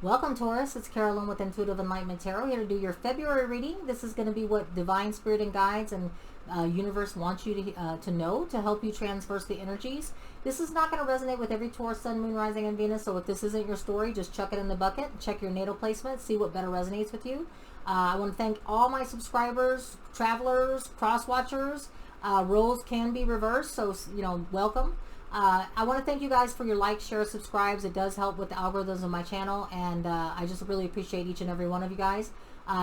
Welcome, Taurus. It's Carolyn with Intuitive Enlightenment Tarot, here to do your February reading. This is going to be what Divine Spirit and Guides and Universe wants you to know to help you transverse the energies. This is not going to resonate with every Taurus, Sun, Moon, Rising, and Venus, so if this isn't your story, just chuck it in the bucket. Check your natal placement, see what better resonates with you. I want to thank all my subscribers, travelers, cross-watchers. Roles can be reversed, so, welcome. I want to thank you guys for your likes, shares, subscribes. It does help with the algorithms of my channel, and I just really appreciate each and every one of you guys.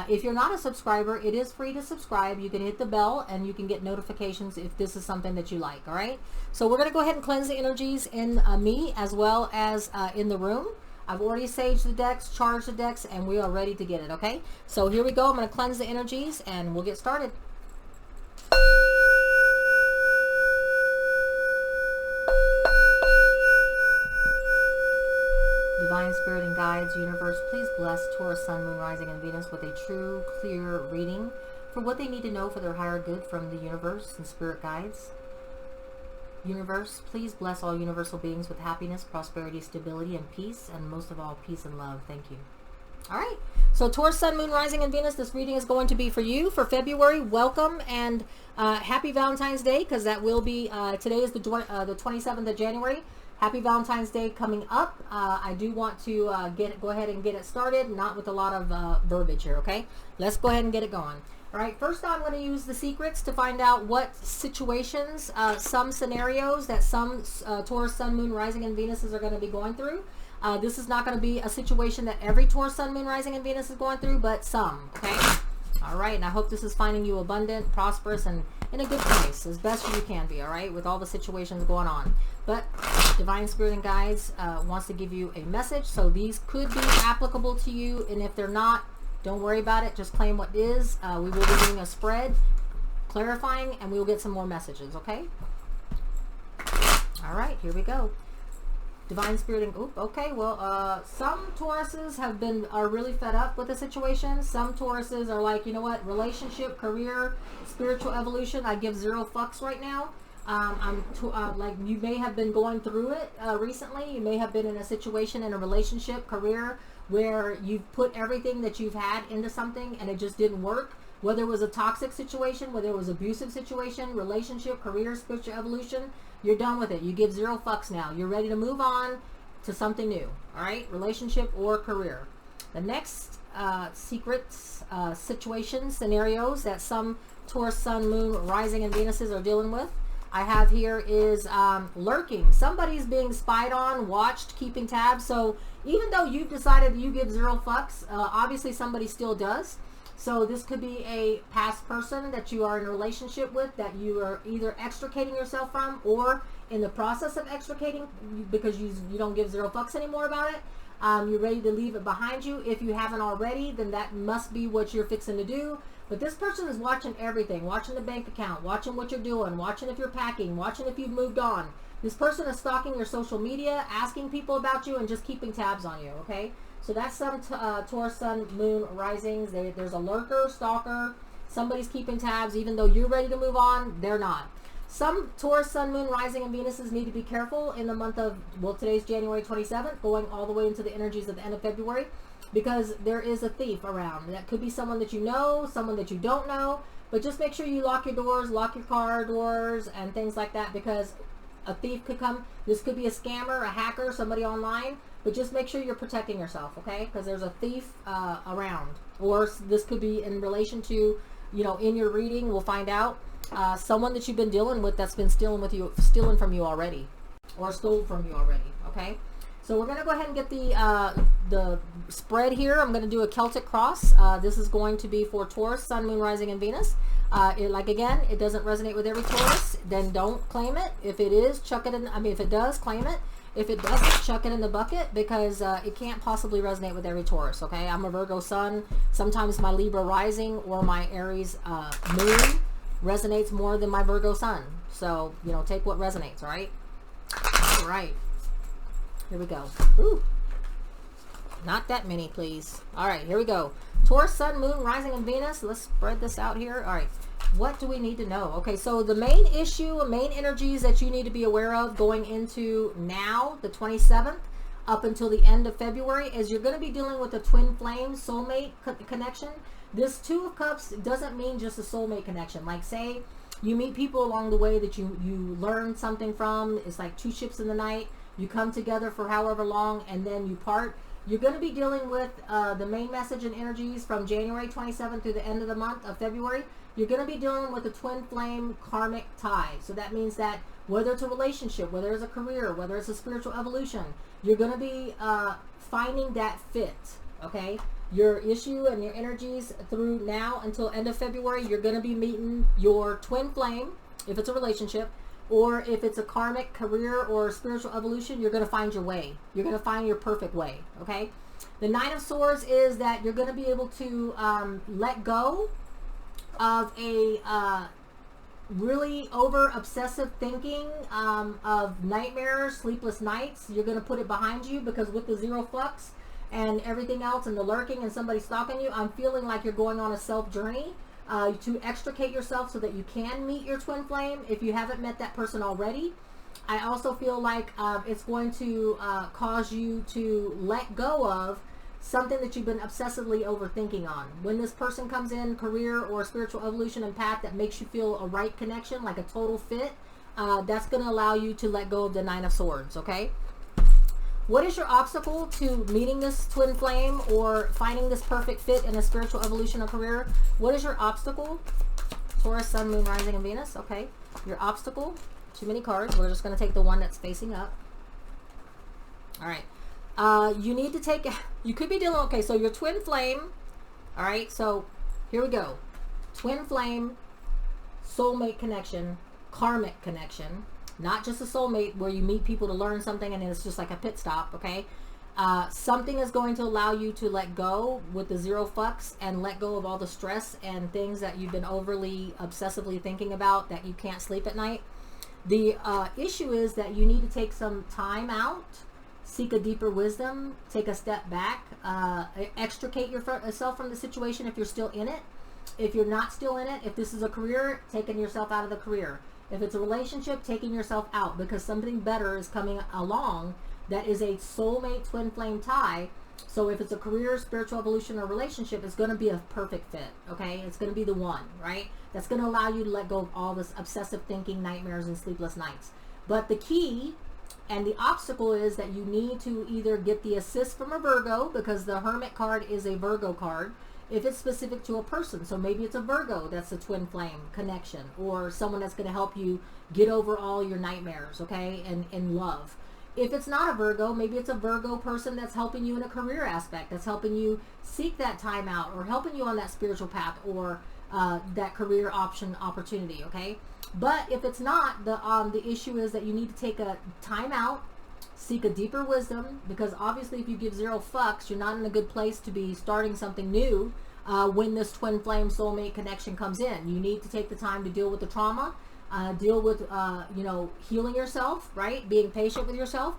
If you're not a subscriber, it is free to subscribe. You can hit the bell and you can get notifications if this is something that you like. All right, so we're going to go ahead and cleanse the energies in me as well as in the room. I've already saged the decks, charged the decks, and we are ready to get it. Okay, so here we go. I'm going to cleanse the energies and we'll get started. Divine Spirit and Guides, Universe, please bless Taurus, Sun, Moon, Rising, and Venus with a true, clear reading for what they need to know for their higher good from the Universe and Spirit Guides. Universe, please bless all universal beings with happiness, prosperity, stability, and peace, and most of all, peace and love. Thank you. All right, so Taurus, Sun, Moon, Rising, and Venus, this reading is going to be for you for February. Welcome and happy Valentine's Day, because that will be, today is the 27th of January. Happy Valentine's Day coming up. I do want to go ahead and get it started, not with a lot of verbiage here, okay? Let's go ahead and get it going. All right, first I'm going to use the secrets to find out what situations, some scenarios that some Taurus, Sun, Moon, Rising, and Venuses are going to be going through. This is not going to be a situation that every Taurus, Sun, Moon, Rising, and Venus is going through, but some, okay? All right, and I hope this is finding you abundant, prosperous, and in a good place, as best as you can be, all right, with all the situations going on. But Divine Spirit and Guides wants to give you a message, so these could be applicable to you, and if they're not, don't worry about it. Just claim what is. We will be doing a spread, clarifying, and we will get some more messages, okay? All right, here we go. Divine Spirit and okay, well, some Tauruses are really fed up with the situation. Some Tauruses are like, you know what, relationship, career, spiritual evolution, I give zero fucks right now. Like, you may have been going through it recently. You may have been in a situation, in a relationship, career, where you've put everything that you've had into something and it just didn't work. Whether it was a toxic situation, whether it was an abusive situation, relationship, career, spiritual evolution, you're done with it. You give zero fucks now. You're ready to move on to something new. All right, relationship or career. The next secrets, situations, scenarios that some Taurus, Sun, Moon, Rising, and Venuses are dealing with, I have here is lurking. Somebody's being spied on, watched, keeping tabs. So even though you've decided you give zero fucks, obviously somebody still does. So this could be a past person that you are in a relationship with that you are either extricating yourself from or in the process of extricating because you don't give zero fucks anymore about it. You're ready to leave it behind you. If you haven't already, then that must be what you're fixing to do. But this person is watching everything, watching the bank account, watching what you're doing, watching if you're packing, watching if you've moved on. This person is stalking your social media, asking people about you, and just keeping tabs on you, okay? So that's some Taurus, Sun, Moon, Risings. There's a lurker, stalker. Somebody's keeping tabs. Even though you're ready to move on, they're not. Some Taurus, Sun, Moon, Rising, and Venuses need to be careful in the month of, well, today's January 27th, going all the way into the energies of the end of February, because there is a thief around. That could be someone that you know, someone that you don't know, but just make sure you lock your doors, lock your car doors, and things like that, because a thief could come. This could be a scammer, a hacker, somebody online, but just make sure you're protecting yourself, okay? Because there's a thief around. Or this could be in relation to, in your reading, we'll find out, someone that you've been dealing with that's been stealing from you already, or stole from you already, okay? So we're going to go ahead and get the spread here. I'm going to do a Celtic cross. This is going to be for Taurus, Sun, Moon, Rising, and Venus. Again, it doesn't resonate with every Taurus, then don't claim it. If it is, chuck it in. If it does, claim it. If it doesn't, chuck it in the bucket, because it can't possibly resonate with every Taurus, okay? I'm a Virgo Sun. Sometimes my Libra Rising or my Aries Moon resonates more than my Virgo Sun. So, take what resonates, all right? All right. Here we go. Ooh. Not that many, please. All right, here we go. Taurus, Sun, Moon, Rising, and Venus. Let's spread this out here. All right. What do we need to know? Okay, so the main issue, main energies that you need to be aware of going into now, the 27th, up until the end of February is you're going to be dealing with a twin flame soulmate connection. This Two of Cups doesn't mean just a soulmate connection. Like, say you meet people along the way that you learn something from. It's like two ships in the night. You come together for however long and then you part. You're going to be dealing with the main message and energies from January 27th through the end of the month of February. You're going to be dealing with a twin flame karmic tie. So that means that whether it's a relationship, whether it's a career, whether it's a spiritual evolution, you're going to be finding that fit, okay? Your issue and your energies through now until end of February, you're going to be meeting your twin flame, if it's a relationship, or if it's a karmic career or spiritual evolution, you're going to find your way. You're going to find your perfect way, okay? The Nine of Swords is that you're going to be able to let go of a really over obsessive thinking of nightmares, sleepless nights. You're going to put it behind you, because with the zero flux and everything else and the lurking and somebody stalking you, I'm feeling like you're going on a self journey to extricate yourself so that you can meet your twin flame if you haven't met that person already. I also feel like it's going to cause you to let go of something that you've been obsessively overthinking on. When this person comes in, career or spiritual evolution and path that makes you feel a right connection, like a total fit, that's going to allow you to let go of the Nine of Swords, okay? What is your obstacle to meeting this twin flame or finding this perfect fit in a spiritual evolution or career? What is your obstacle? Taurus, Sun, Moon, Rising, and Venus, okay? Your obstacle, too many cards. We're just going to take the one that's facing up. All right. You need to take, you could be dealing, okay, so your twin flame, all right, so here we go. Twin flame, soulmate connection, karmic connection, not just a soulmate where you meet people to learn something and it's just like a pit stop, okay? Something is going to allow you to let go with the zero flux and let go of all the stress and things that you've been overly obsessively thinking about that you can't sleep at night. The issue is that you need to take some time out, seek a deeper wisdom, take a step back, extricate yourself from the situation if you're still in it. If you're not still in it, if this is a career, taking yourself out of the career. If it's a relationship, taking yourself out, because something better is coming along that is a soulmate twin flame tie. So if it's a career, spiritual evolution, or relationship, it's going to be a perfect fit, okay? It's going to be the one, right? That's going to allow you to let go of all this obsessive thinking, nightmares, and sleepless nights. But the key and the obstacle is that you need to either get the assist from a Virgo, because the Hermit card is a Virgo card, if it's specific to a person. So maybe it's a Virgo that's a twin flame connection, or someone that's going to help you get over all your nightmares, okay, and in love. If it's not a Virgo, maybe it's a Virgo person that's helping you in a career aspect, that's helping you seek that time out, or helping you on that spiritual path, or that career opportunity, okay? But if it's not, the issue is that you need to take a time out, seek a deeper wisdom, because obviously if you give zero fucks, you're not in a good place to be starting something new when this twin flame soulmate connection comes in. You need to take the time to deal with the trauma, deal with, you know, healing yourself, right? Being patient with yourself.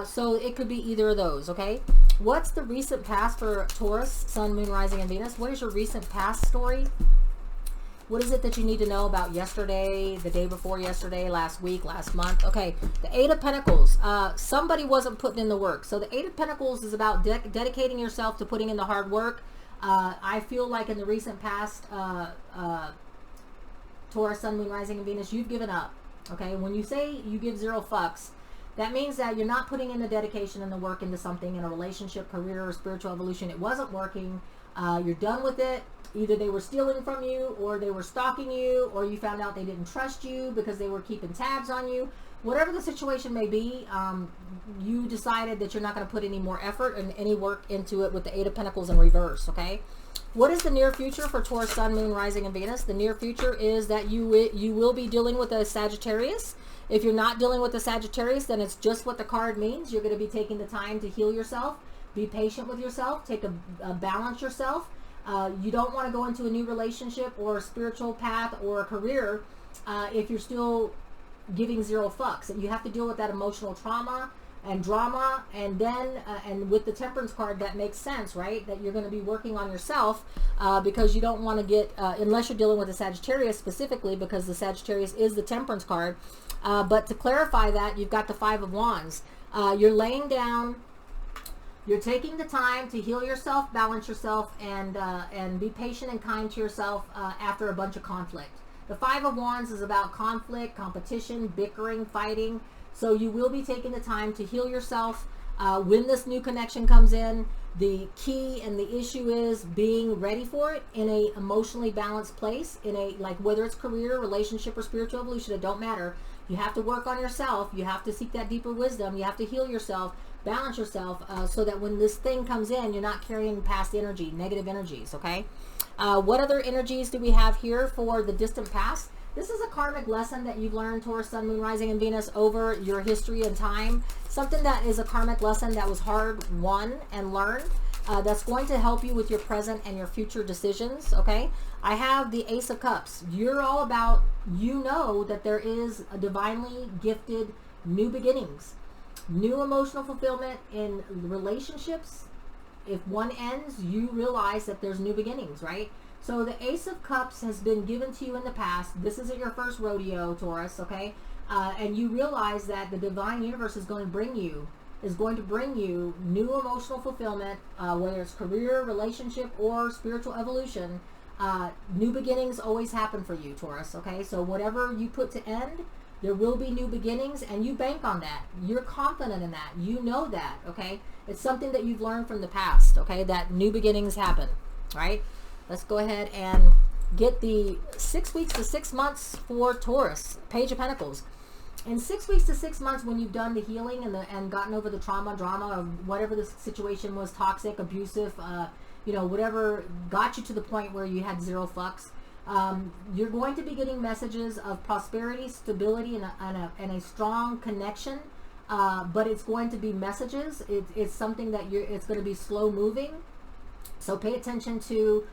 So it could be either of those, okay? What's the recent past for Taurus, Sun, Moon, Rising, and Venus? What is your recent past story? What is it that you need to know about yesterday, the day before yesterday, last week, last month? Okay, the Eight of Pentacles. Somebody wasn't putting in the work. So the Eight of Pentacles is about dedicating yourself to putting in the hard work. I feel like in the recent past, Taurus, Sun, Moon, Rising, and Venus, you've given up. Okay, when you say you give zero fucks, that means that you're not putting in the dedication and the work into something in a relationship, career, or spiritual evolution. It wasn't working. You're done with it. Either they were stealing from you, or they were stalking you, or you found out they didn't trust you because they were keeping tabs on you. Whatever the situation may be, you decided that you're not going to put any more effort and any work into it with the Eight of Pentacles in reverse, okay? What is the near future for Taurus, Sun, Moon, Rising, and Venus? The near future is that you will be dealing with a Sagittarius. If you're not dealing with a Sagittarius, then it's just what the card means. You're going to be taking the time to heal yourself, be patient with yourself, take a balance yourself. You don't want to go into a new relationship or a spiritual path or a career if you're still giving zero fucks. You have to deal with that emotional trauma and drama, and then and with the Temperance card, that makes sense, right? That you're going to be working on yourself because you don't want to get, unless you're dealing with a Sagittarius specifically, because the Sagittarius is the Temperance card. But to clarify that, you've got the Five of Wands. You're laying down You're taking the time to heal yourself, balance yourself, and be patient and kind to yourself after a bunch of conflict. The Five of Wands is about conflict, competition, bickering, fighting. So you will be taking the time to heal yourself when this new connection comes in. The key and the issue is being ready for it in a emotionally balanced place, in a, like, whether it's career, relationship, or spiritual evolution, it don't matter. You have to work on yourself. You have to seek that deeper wisdom. You have to heal yourself, balance yourself, so that when this thing comes in, you're not carrying past energy, negative energies, okay? What other energies do we have here for the distant past? This is a karmic lesson that you've learned, Taurus, Sun, Moon, Rising, and Venus, over your history and time. Something that is a karmic lesson that was hard won and learned. That's going to help you with your present and your future decisions, okay? I have the Ace of Cups. You're all about, you know that there is a divinely gifted new beginnings, new emotional fulfillment in relationships. If one ends, you realize that there's new beginnings, right? So the Ace of Cups has been given to you in the past. This isn't your first rodeo, Taurus, okay? And you realize that the divine universe is going to bring you new emotional fulfillment, whether it's career, relationship, or spiritual evolution. New beginnings always happen for you, Taurus, okay? So whatever you put to end, there will be new beginnings, and you bank on that. You're confident in that. You know that, okay? It's something that you've learned from the past, okay? That new beginnings happen, right? Let's go ahead and get the 6 weeks to 6 months for Taurus, Page of Pentacles. In 6 weeks to 6 months, when you've done the healing and gotten over the drama, or whatever the situation was, toxic, abusive, whatever got you to the point where you had zero fucks, you're going to be getting messages of prosperity, stability, and a strong connection. But it's going to be messages. It's something that it's going to be slow moving. So pay attention to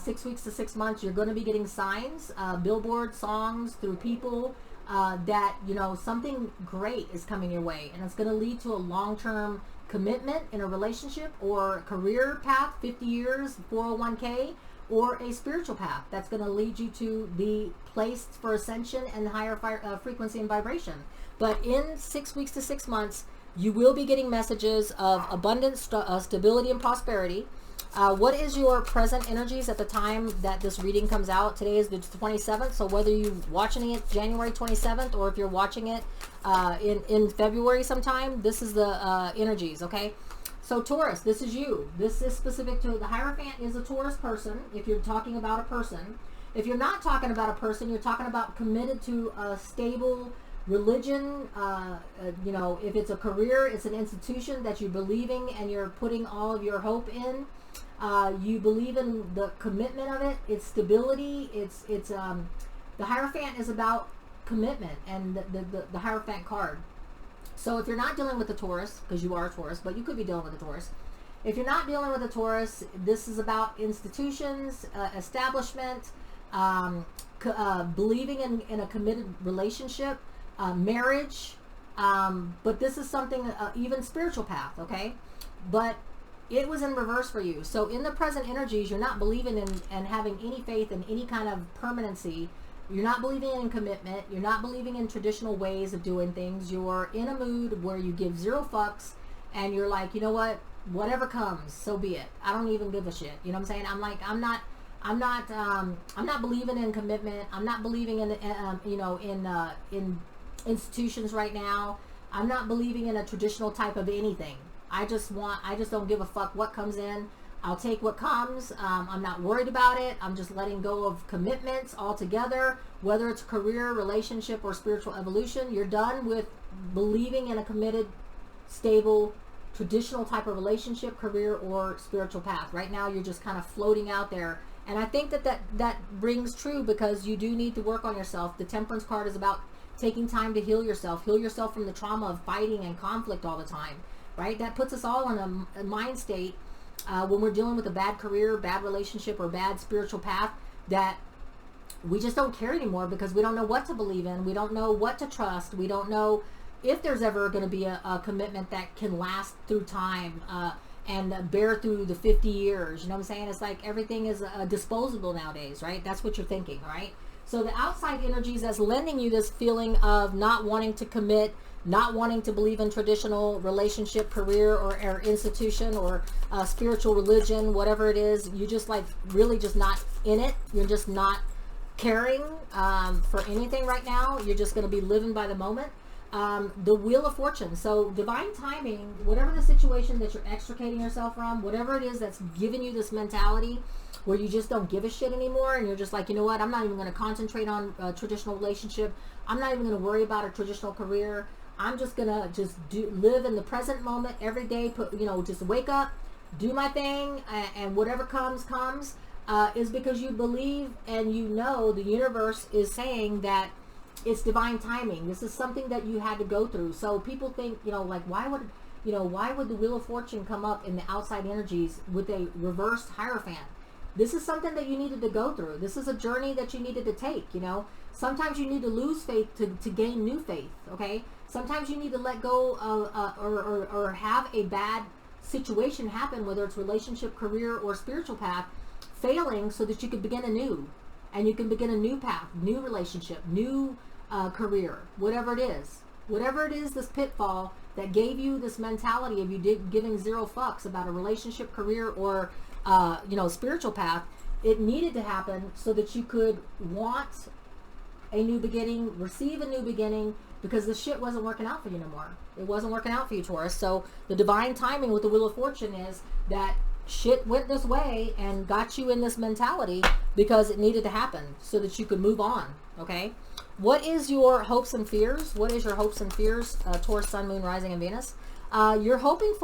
6 weeks to 6 months. You're going to be getting signs, billboard songs through people, that, something great is coming your way, and it's going to lead to a long-term commitment in a relationship or career path, 50 years, 401k, or a spiritual path that's going to lead you to the place for ascension and higher frequency and vibration. But in 6 weeks to 6 months, you will be getting messages of abundance, stability, and prosperity. What is your present energies at the time that this reading comes out? Today is the 27th, so whether you're watching it January 27th or if you're watching it in February sometime, this is the energies, okay? So Taurus, this is you. This is specific to the Hierophant is a Taurus person, if you're talking about a person. If you're not talking about a person, you're talking about committed to a stable religion. If it's a career, it's an institution that you're believing and you're putting all of your hope in. You believe in the commitment of it. It's stability. It's the Hierophant is about commitment, and the Hierophant card. So if you're not dealing with a Taurus, because you are a Taurus, but you could be dealing with a Taurus. If you're not dealing with a Taurus, this is about institutions, establishment, believing in a committed relationship, marriage. But this is something, even spiritual path, okay? But it was in reverse for you. So in the present energies, you're not believing in and having any faith in any kind of permanency. You're not believing in commitment. You're not believing in traditional ways of doing things. You're in a mood where you give zero fucks, and you're like, you know what? Whatever comes, so be it. I don't even give a shit. You know what I'm saying? I'm not believing in commitment. I'm not believing in institutions right now. I'm not believing in a traditional type of anything. I just don't give a fuck what comes in. I'll take what comes. I'm not worried about it. I'm just letting go of commitments altogether, whether it's career, relationship, or spiritual evolution. You're done with believing in a committed, stable, traditional type of relationship, career, or spiritual path. Right now, you're just kind of floating out there. And I think that rings true, because you do need to work on yourself. The Temperance card is about taking time to heal yourself from the trauma of fighting and conflict all the time, right? That puts us all in a mind state when we're dealing with a bad career, bad relationship, or bad spiritual path, that we just don't care anymore, because we don't know what to believe in. We don't know what to trust. We don't know if there's ever going to be a commitment that can last through time and bear through the 50 years. You know what I'm saying? It's like everything is disposable nowadays, right? That's what you're thinking, right? So the outside energies that's lending you this feeling of not wanting to commit, not wanting to believe in traditional relationship, career, or institution, or spiritual religion, whatever it is. You just like really just not in it. You're just not caring for anything right now. You're just going to be living by the moment. The Wheel of Fortune. So divine timing, whatever the situation that you're extricating yourself from, whatever it is that's giving you this mentality where you just don't give a shit anymore, and you're just like, you know what, I'm not even going to concentrate on a traditional relationship. I'm not even going to worry about a traditional career. I'm just going to just live in the present moment every day, just wake up, do my thing, and whatever comes, is because you believe and you know the universe is saying that it's divine timing. This is something that you had to go through. So people think, like, why would the Wheel of Fortune come up in the outside energies with a reversed Hierophant? This is something that you needed to go through. This is a journey that you needed to take, Sometimes you need to lose faith to gain new faith, okay? Sometimes you need to let go of, or have a bad situation happen, whether it's relationship, career, or spiritual path, failing so that you can begin anew. And you can begin a new path, new relationship, new career, whatever it is, this pitfall that gave you this mentality of you giving zero fucks about a relationship, career, or spiritual path. It needed to happen so that you could want a new beginning, receive a new beginning, because the shit wasn't working out for you no more. It wasn't working out for you, Taurus. So the divine timing with the Wheel of Fortune is that shit went this way and got you in this mentality because it needed to happen so that you could move on, okay? What is your hopes and fears? What is your hopes and fears, Taurus, Sun, Moon, Rising, and Venus? You're hoping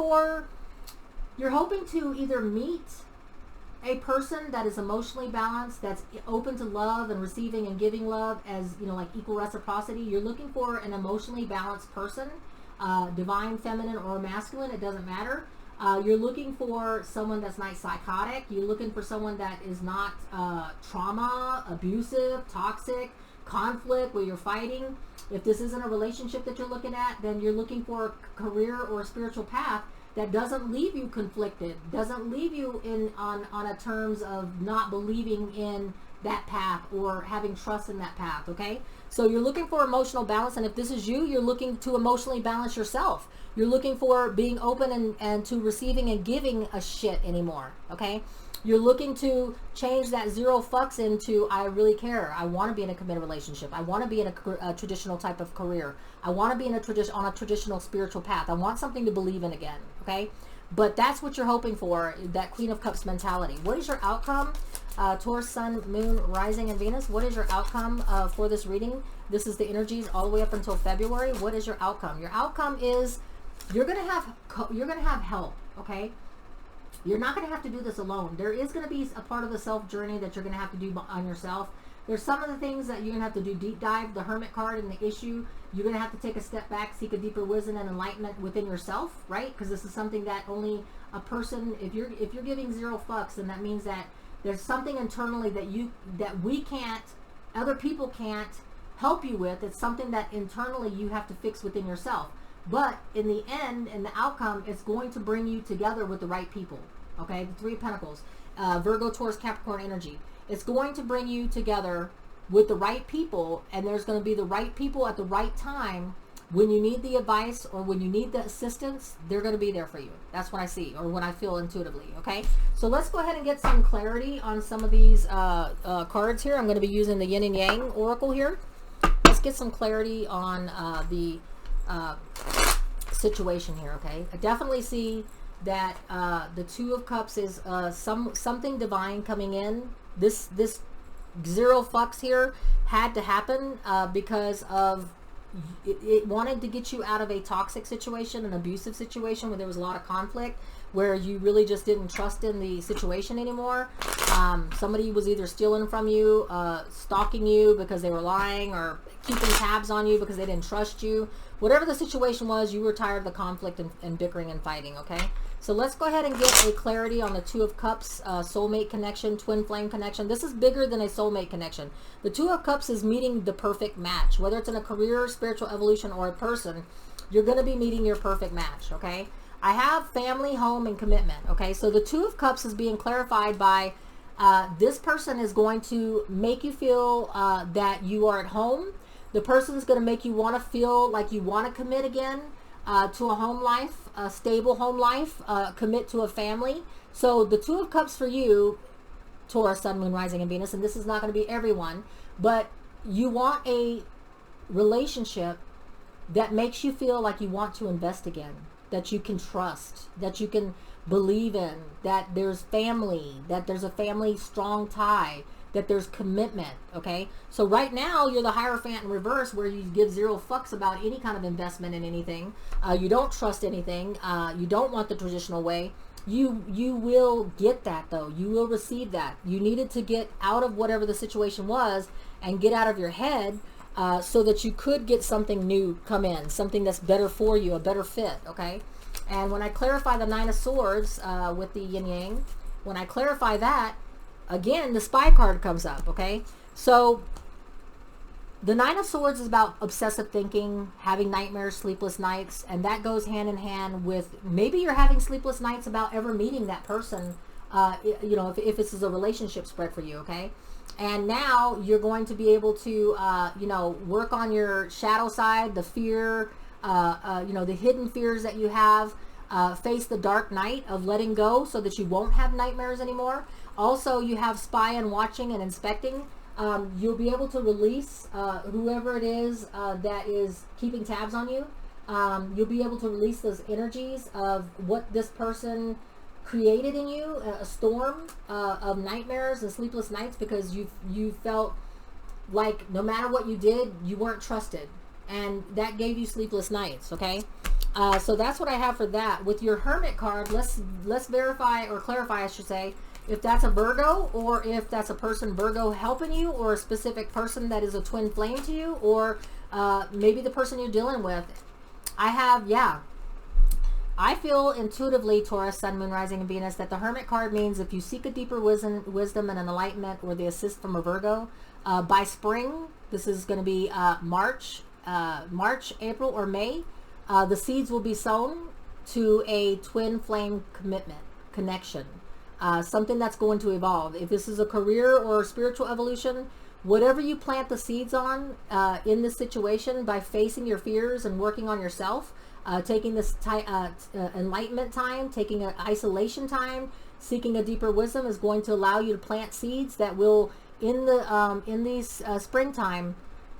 to either meet a person that is emotionally balanced, that's open to love and receiving and giving love as, like equal reciprocity. You're looking for an emotionally balanced person, divine, feminine, or masculine, it doesn't matter. You're looking for someone that's not psychotic. You're looking for someone that is not trauma, abusive, toxic, conflict, where you're fighting. If this isn't a relationship that you're looking at, then you're looking for a career or a spiritual path that doesn't leave you conflicted, doesn't leave you on a terms of not believing in that path or having trust in that path, okay? So you're looking for emotional balance, and if this is you, you're looking to emotionally balance yourself. You're looking for being open and to receiving and giving a shit anymore, okay? You're looking to change that zero fucks into I really care. I want to be in a committed relationship. I want to be in a traditional type of career. I want to be on a traditional spiritual path. I want something to believe in again, okay? But that's what you're hoping for, that Queen of Cups mentality. What is your outcome? Taurus, Sun, Moon, Rising, and Venus. What is your outcome for this reading? This is the energies all the way up until February. What is your outcome? Your outcome is you're gonna have help, okay? You're not going to have to do this alone. There is going to be a part of the self journey that you're going to have to do on yourself. There's some of the things that you're going to have to do deep dive. The Hermit card and the issue, you're going to have to take a step back, seek a deeper wisdom and enlightenment within yourself, right? Because this is something that only a person, if you're giving zero fucks, then that means that there's something internally that we can't, other people can't help you with. It's something that internally you have to fix within yourself. But in the end, in the outcome, it's going to bring you together with the right people. Okay, the Three of Pentacles, Virgo, Taurus, Capricorn energy. It's going to bring you together with the right people, and there's going to be the right people at the right time. When you need the advice or when you need the assistance, they're going to be there for you. That's what I see, or what I feel intuitively, okay? So let's go ahead and get some clarity on some of these cards here. I'm going to be using the Yin and Yang Oracle here. Let's get some clarity on the situation here, okay? I definitely see that the Two of Cups is something divine coming in. This zero fucks here had to happen because of it wanted to get you out of a toxic situation, an abusive situation where there was a lot of conflict, where you really just didn't trust in the situation anymore. Somebody was either stealing from you, stalking you because they were lying, or keeping tabs on you because they didn't trust you. Whatever the situation was, you were tired of the conflict and bickering and fighting, okay? So let's go ahead and get a clarity on the Two of Cups, soulmate connection, twin flame connection. This is bigger than a soulmate connection. The Two of Cups is meeting the perfect match. Whether it's in a career, spiritual evolution, or a person, you're going to be meeting your perfect match, okay? I have family, home, and commitment, okay? So the Two of Cups is being clarified by this person is going to make you feel that you are at home. The person's going to make you want to feel like you want to commit again to a home life, a stable home life, commit to a family. So the Two of Cups for you, Taurus, Sun, Moon, Rising, and Venus, and this is not going to be everyone, but you want a relationship that makes you feel like you want to invest again, that you can trust, that you can believe in, that there's family, that there's a family strong tie, that there's commitment. Okay, so right now you're the Hierophant in reverse, where you give zero fucks about any kind of investment in anything. You don't trust anything. You don't want the traditional way. You will get that, though. You will receive that. You needed to get out of whatever the situation was and get out of your head, so that you could get something new come in, something that's better for you, a better fit. Okay, and when I clarify the Nine of Swords with the yin yang, when I clarify that, again, the Spy card comes up. Okay, so the Nine of Swords is about obsessive thinking, having nightmares, sleepless nights, and that goes hand in hand with maybe you're having sleepless nights about ever meeting that person, you know, if this is a relationship spread for you. Okay, and now you're going to be able to, you know, work on your shadow side, the fear, you know, the hidden fears that you have, face the dark night of letting go so that you won't have nightmares anymore. Also, you have spy and watching and inspecting. You'll be able to release whoever it is that is keeping tabs on you. You'll be able to release those energies of what this person created in you, a storm of nightmares and sleepless nights, because you felt like no matter what you did, you weren't trusted, and that gave you sleepless nights. Okay, so that's what I have for that. With your Hermit card, let's verify or clarify, I should say, if that's a Virgo, or if that's a person Virgo helping you, or a specific person that is a twin flame to you, or maybe the person you're dealing with. I feel intuitively, Taurus, Sun, Moon, Rising, and Venus, that the Hermit card means if you seek a deeper wisdom and an enlightenment, or the assist from a Virgo, by spring, this is going to be March, April, or May, the seeds will be sown to a twin flame connection. Something that's going to evolve. If this is a career or spiritual evolution, whatever you plant the seeds on in this situation, by facing your fears and working on yourself, taking this enlightenment time, taking an isolation time, seeking a deeper wisdom, is going to allow you to plant seeds that will, in these springtime,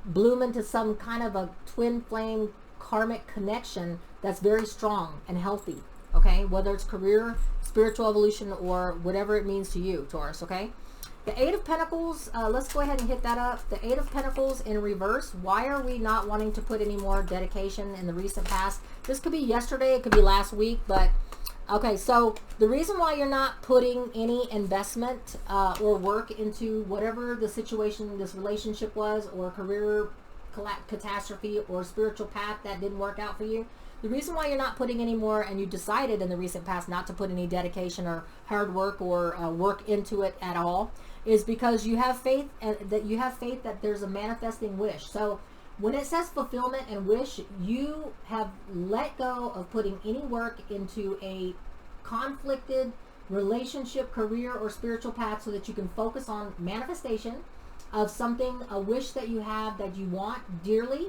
bloom into some kind of a twin flame karmic connection that's very strong and healthy. Okay, whether it's career, spiritual evolution, or whatever it means to you, Taurus. Okay, the Eight of Pentacles, let's go ahead and hit that up. The Eight of Pentacles in reverse. Why are we not wanting to put any more dedication in the recent past? This could be yesterday, it could be last week, but okay, so the reason why you're not putting any investment or work into whatever the situation, this relationship was, or career catastrophe, or spiritual path that didn't work out for you, the reason why you're not putting any more, and you decided in the recent past not to put any dedication or hard work or work into it at all, is because you have faith, that there's a manifesting wish. So when it says fulfillment and wish, you have let go of putting any work into a conflicted relationship, career, or spiritual path, so that you can focus on manifestation of something, a wish that you have that you want dearly.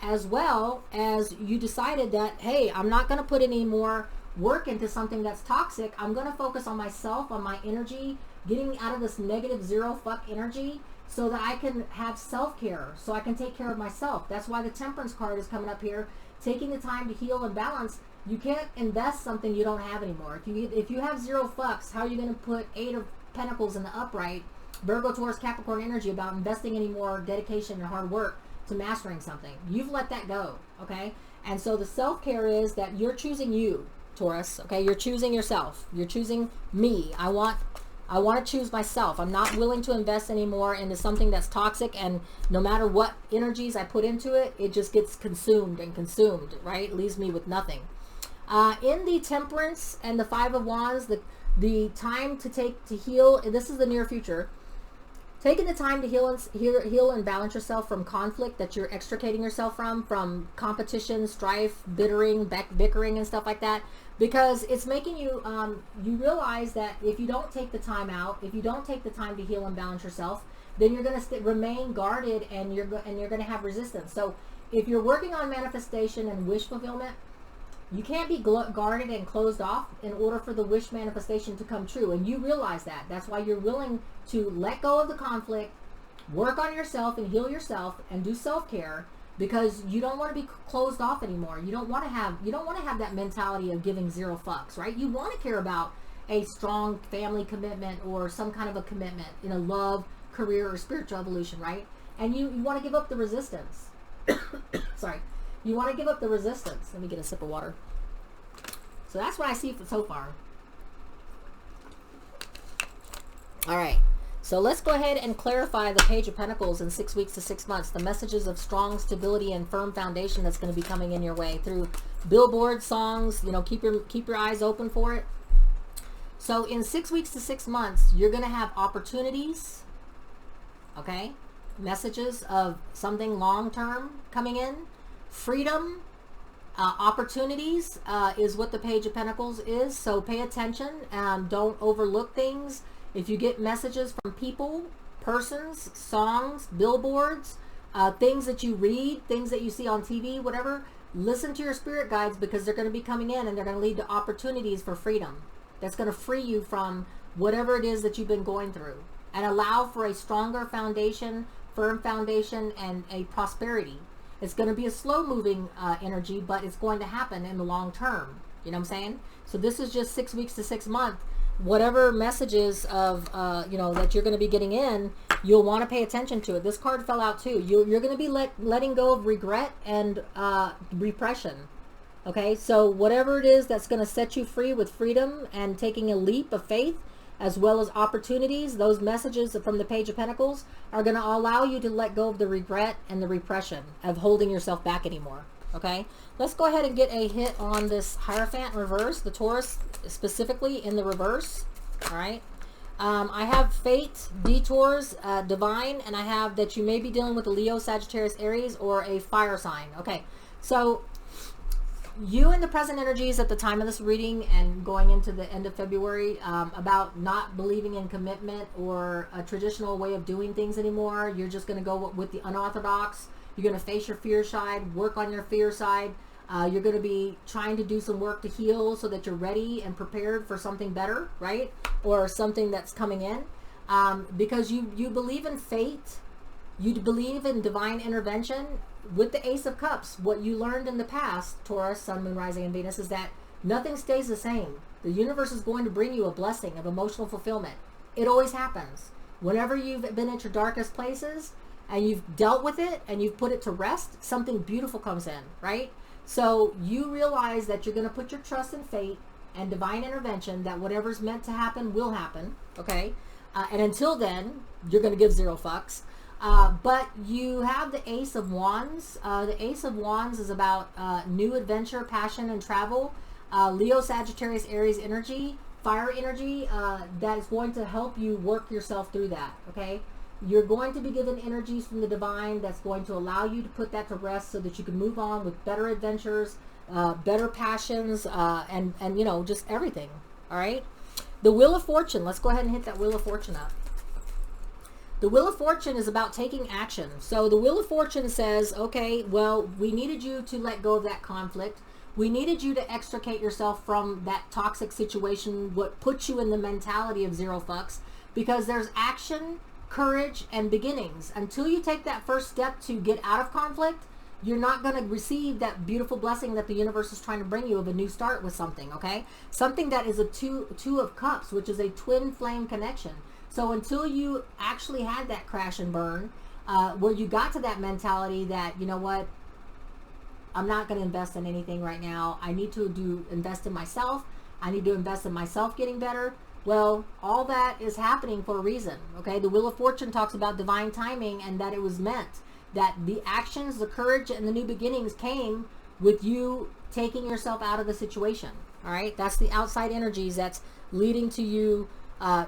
As well as you decided that, hey, I'm not going to put any more work into something that's toxic. I'm going to focus on myself, on my energy, getting out of this negative zero fuck energy, so that I can have self-care, so I can take care of myself. That's why the Temperance card is coming up here, taking the time to heal and balance. You can't invest something you don't have anymore. If you have zero fucks, how are you going to put Eight of Pentacles in the upright, Virgo, Taurus, Capricorn energy, about investing any more dedication and hard work to mastering something? You've let that go. Okay, and so the self-care is that you're choosing you, Taurus. Okay, you're choosing yourself. You're choosing me. I want to choose myself. I'm not willing to invest anymore into something that's toxic, and no matter what energies I put into it, it just gets consumed, right? It leaves me with nothing. In the Temperance and the Five of Wands, the time to heal, this is the near future. Taking the time to heal and balance yourself from conflict that you're extricating yourself from competition, strife, bickering and stuff like that, because it's making you, you realize that if you don't take the time out, if you don't take the time to heal and balance yourself, then you're going to remain guarded, and you're going to have resistance. So if you're working on manifestation and wish fulfillment, you can't be guarded and closed off in order for the wish manifestation to come true. And you realize that. That's why you're willing to let go of the conflict, work on yourself and heal yourself and do self-care, because you don't want to be closed off anymore. You don't want to have that mentality of giving zero fucks, right? You want to care about a strong family commitment or some kind of a commitment in a love, career, or spiritual evolution, right? And you want to give up the resistance. Sorry. You want to give up the resistance. Let me get a sip of water. So that's what I see so far. All right. So let's go ahead and clarify the Page of Pentacles in 6 weeks to 6 months. The messages of strong stability and firm foundation that's going to be coming in your way through billboards, songs. You know, keep your eyes open for it. So in 6 weeks to 6 months, you're going to have opportunities. Okay. Messages of something long-term coming in. Freedom, opportunities is what the Page of Pentacles is. So pay attention. Don't overlook things. If you get messages from people, persons, songs, billboards, things that you read, things that you see on TV, whatever, listen to your spirit guides, because they're going to be coming in and they're going to lead to opportunities for freedom. That's going to free you from whatever it is that you've been going through and allow for a stronger foundation, firm foundation, and a prosperity. It's going to be a slow-moving energy, but it's going to happen in the long term. You know what I'm saying? So this is just 6 weeks to 6 months. Whatever messages of, you know, that you're going to be getting in, you'll want to pay attention to it. This card fell out too. You're going to be letting go of regret and repression. Okay? So whatever it is that's going to set you free with freedom and taking a leap of faith, as well as opportunities, those messages from the Page of Pentacles are going to allow you to let go of the regret and the repression of holding yourself back anymore. Okay, let's go ahead and get a hit on this Hierophant reverse, the Taurus specifically in the reverse. All right, I have fate, detours, divine, and I have that you may be dealing with a Leo, Sagittarius, Aries, or a fire sign. Okay, so you in the present energies at the time of this reading and going into the end of February, about not believing in commitment or a traditional way of doing things anymore. You're just going to go with the unorthodox. You're going to face your fear side, work on your fear side. You're going to be trying to do some work to heal so that you're ready and prepared for something better, right? Or something that's coming in. Because you believe in fate. You believe in divine intervention. With the Ace of Cups, what you learned in the past, Taurus, Sun, Moon, Rising, and Venus, is that nothing stays the same. The universe is going to bring you a blessing of emotional fulfillment. It always happens. Whenever you've been at your darkest places and you've dealt with it and you've put it to rest, something beautiful comes in, right? So you realize that you're going to put your trust in fate and divine intervention, that whatever's meant to happen will happen, okay? And until then, you're going to give zero fucks. But you have the Ace of Wands. The Ace of Wands is about new adventure, passion, and travel. Leo, Sagittarius, Aries energy, fire energy, that is going to help you work yourself through that, okay? You're going to be given energies from the divine that's going to allow you to put that to rest so that you can move on with better adventures, better passions, and you know, just everything, all right? The Wheel of Fortune. Let's go ahead and hit that Wheel of Fortune up. The Wheel of Fortune is about taking action. So the Wheel of Fortune says, okay, well, we needed you to let go of that conflict. We needed you to extricate yourself from that toxic situation, what puts you in the mentality of zero fucks, because there's action, courage, and beginnings. Until you take that first step to get out of conflict, you're not going to receive that beautiful blessing that the universe is trying to bring you of a new start with something, okay? Something that is a two of cups, which is a twin flame connection. So until you actually had that crash and burn, where you got to that mentality that, you know what, I'm not going to invest in anything right now. I need to invest in myself. I need to invest in myself getting better. Well, all that is happening for a reason, okay? The Wheel of Fortune talks about divine timing, and that it was meant. That the actions, the courage, and the new beginnings came with you taking yourself out of the situation, all right? That's the outside energies that's leading to you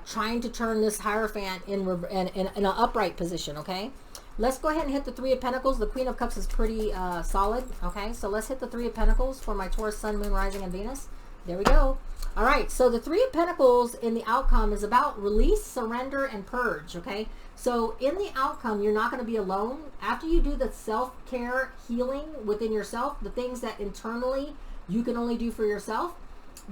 trying to turn this Hierophant in an upright position, okay? Let's go ahead and hit the Three of Pentacles. The Queen of Cups is pretty solid, okay? So let's hit the Three of Pentacles for my Taurus, Sun, Moon, Rising, and Venus. There we go. All right, so the Three of Pentacles in the outcome is about release, surrender, and purge, okay? So in the outcome, you're not going to be alone. After you do the self-care healing within yourself, the things that internally you can only do for yourself,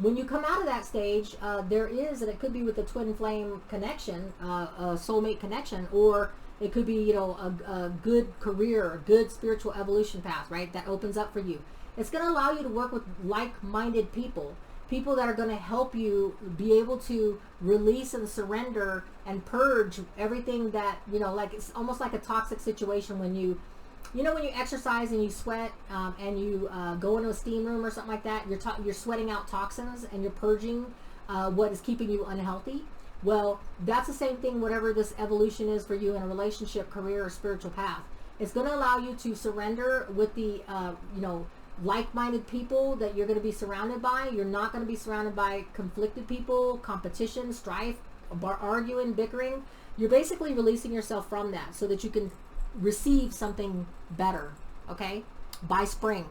when you come out of that stage, there is, and it could be with a twin flame connection, a soulmate connection, or it could be, you know, a good career, a good spiritual evolution path, right? That opens up for you. It's going to allow you to work with like-minded people. People that are going to help you be able to release and surrender and purge everything that, you know, like it's almost like a toxic situation when you know, when you exercise and you sweat and you go into a steam room or something like that, you're sweating out toxins and you're purging what is keeping you unhealthy. Well, that's the same thing, whatever this evolution is for you in a relationship, career, or spiritual path. It's going to allow you to surrender with the, you know, like-minded people that you're going to be surrounded by. You're not going to be surrounded by conflicted people, competition, strife, arguing, bickering. You're basically releasing yourself from that so that you can receive something better, okay, by spring.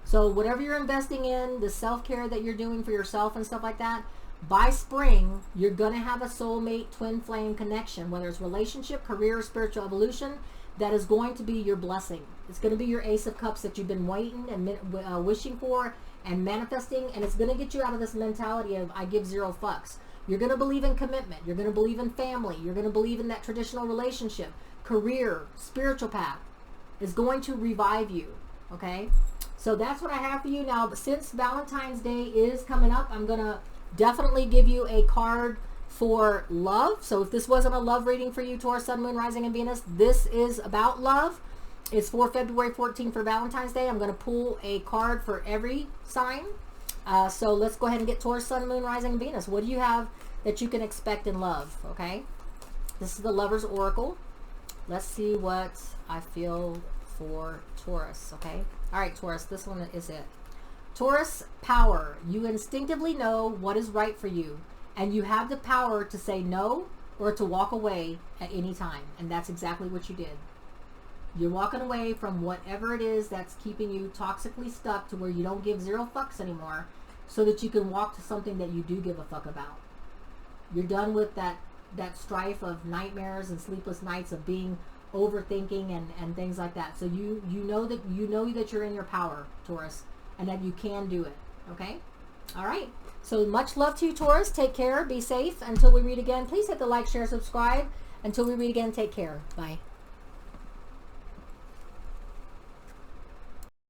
So whatever you're investing in, the self-care that you're doing for yourself and stuff like that, by spring, you're going to have a soulmate twin flame connection, whether it's relationship, career, spiritual evolution, that is going to be your blessing. It's going to be your Ace of Cups that you've been waiting and wishing for and manifesting, and it's going to get you out of this mentality of I give zero fucks. You're going to believe in commitment. You're going to believe in family. You're going to believe in that traditional relationship, career, spiritual path is going to revive you, okay? So that's what I have for you now. But since Valentine's Day is coming up, I'm going to definitely give you a card for love. So if this wasn't a love reading for you, Taurus, Sun, Moon, Rising, and Venus, this is about love. It's for February 14th for Valentine's Day. I'm going to pull a card for every sign. So let's go ahead and get Taurus, Sun, Moon, Rising, and Venus. What do you have that you can expect in love? Okay. This is the Lover's Oracle. Let's see what I feel for Taurus. Okay. All right, Taurus, this one is it. Taurus, power. You instinctively know what is right for you, and you have the power to say no or to walk away at any time. And that's exactly what you did. You're walking away from whatever it is that's keeping you toxically stuck to where you don't give zero fucks anymore so that you can walk to something that you do give a fuck about. You're done with that strife of nightmares and sleepless nights of being overthinking and things like that. So you know that you're in your power, Taurus, and that you can do it. Okay? All right. So much love to you, Taurus. Take care. Be safe. Until we read again, please hit the like, share, subscribe. Until we read again, take care. Bye.